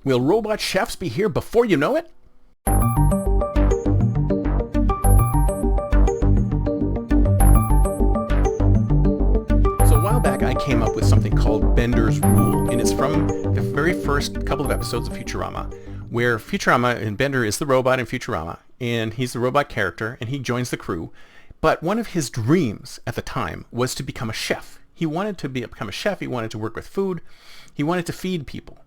Will robot chefs be here before you know it? So a while back I came up with something called Bender's Rule, and it's from the very first couple of episodes of Futurama, where Futurama, and Bender is the robot in Futurama, and he's the robot character, and he joins the crew. But one of his dreams at the time was to become a chef. He wanted to become a chef. He wanted to work with food. He wanted to feed people.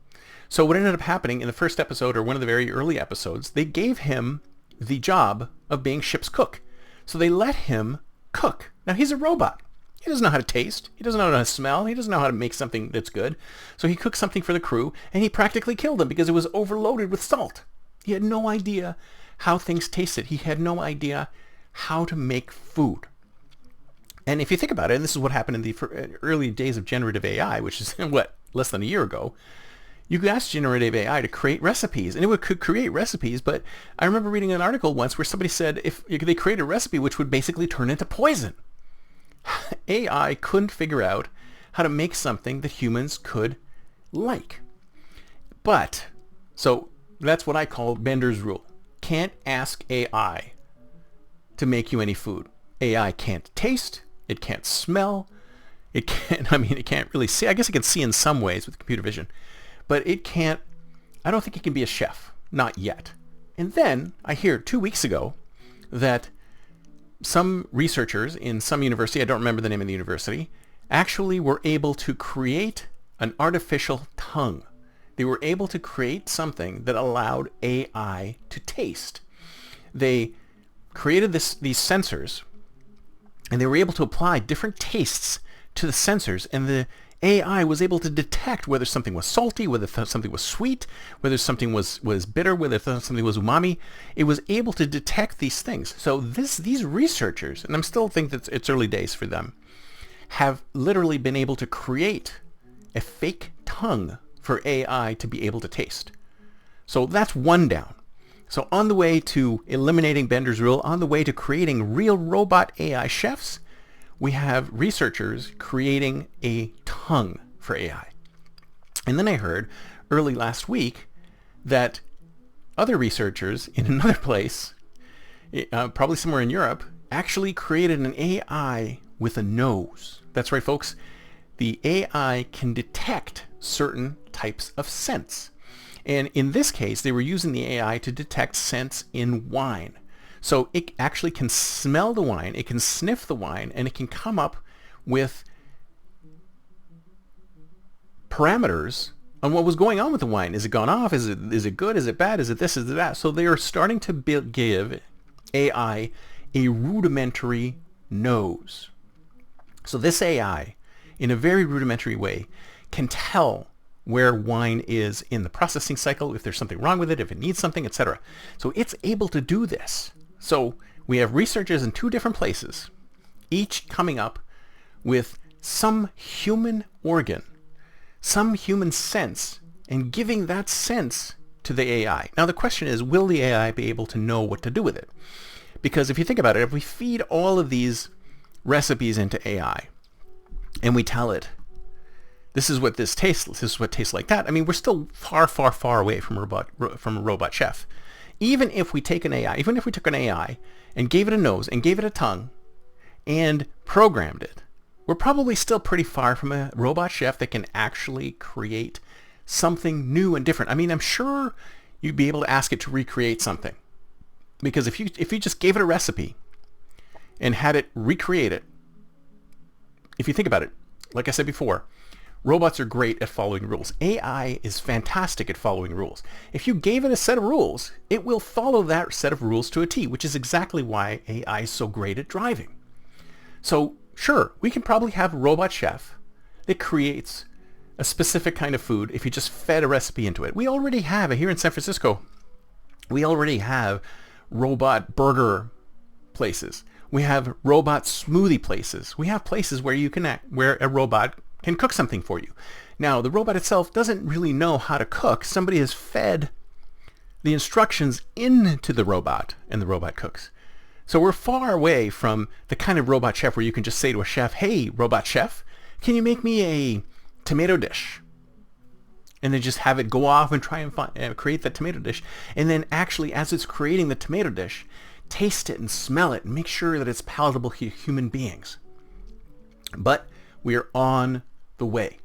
So what ended up happening in the first episode, or one of the very early episodes, they gave him the job of being ship's cook. So they let him cook. Now he's a robot. He doesn't know how to taste. He doesn't know how to smell. He doesn't know how to make something that's good. So he cooked something for the crew, and he practically killed them because it was overloaded with salt. He had no idea how things tasted. He had no idea how to make food. And if you think about it, and this is what happened in the early days of generative AI, which is, less than a year ago, you could ask generative AI to create recipes, and it could create recipes, but I remember reading an article once where somebody said if they create a recipe which would basically turn into poison. AI couldn't figure out how to make something that humans could like. But, so that's what I call Bender's Rule. Can't ask AI to make you any food. AI can't taste, it can't smell, it can't really see. I guess it can see in some ways with computer vision. But it can't, I don't think it can be a chef. Not yet. And then I hear 2 weeks ago that some researchers in some university, I don't remember the name of the university, actually were able to create an artificial tongue. They were able to create something that allowed AI to taste. They created these sensors, and they were able to apply different tastes to the sensors, and the AI was able to detect whether something was salty, whether something was sweet, whether something was bitter, whether something was umami. It was able to detect these things. So these researchers, and I'm still think that it's early days for them, have literally been able to create a fake tongue for AI to be able to taste. So that's one down. So on the way to eliminating Bender's Rule, on the way to creating real robot AI chefs, we have researchers creating a tongue for AI. And then I heard early last week that other researchers in another place, probably somewhere in Europe, actually created an AI with a nose. That's right, folks. The AI can detect certain types of scents. And in this case, they were using the AI to detect scents in wine. So it actually can smell the wine, it can sniff the wine, and it can come up with parameters on what was going on with the wine. Is it gone off? Is it good? Is it bad? Is it this? Is it that? So they are starting to give AI a rudimentary nose. So this AI, in a very rudimentary way, can tell where wine is in the processing cycle, if there's something wrong with it, if it needs something, etc. So it's able to do this. So we have researchers in two different places, each coming up with some human organ, some human sense, and giving that sense to the AI. Now the question is, will the AI be able to know what to do with it? Because if you think about it, if we feed all of these recipes into AI, and we tell it, this is what this tastes, this is what tastes like that, I mean, we're still far, far, far away from a robot chef. Even if we took an AI and gave it a nose and gave it a tongue and programmed it, we're probably still pretty far from a robot chef that can actually create something new and different. I mean, I'm sure you'd be able to ask it to recreate something. Because if you just gave it a recipe and had it recreate it, if you think about it, like I said before, robots are great at following rules. AI is fantastic at following rules. If you gave it a set of rules, it will follow that set of rules to a T, which is exactly why AI is so great at driving. So sure, we can probably have a robot chef that creates a specific kind of food if you just fed a recipe into it. We already have it here in San Francisco. We already have robot burger places. We have robot smoothie places. We have places where where a robot can cook something for you. Now, the robot itself doesn't really know how to cook. Somebody has fed the instructions into the robot, and the robot cooks. So we're far away from the kind of robot chef where you can just say to a chef, hey, robot chef, can you make me a tomato dish? and then just have it go off and try and create that tomato dish. And then actually, as it's creating the tomato dish, taste it and smell it and make sure that it's palatable to human beings. But we are on the way.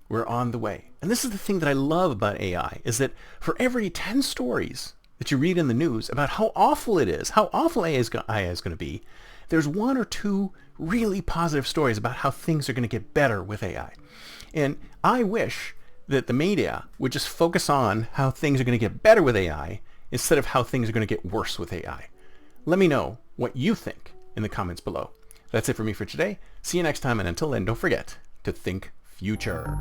We're on the way. And this is the thing that I love about AI, is that for every 10 stories that you read in the news about how awful it is, how awful AI is going to be, there's 1 or 2 really positive stories about how things are going to get better with AI. And I wish that the media would just focus on how things are going to get better with AI instead of how things are going to get worse with AI. Let me know what you think in the comments below. That's it for me for today. See you next time, and until then, don't forget to think future.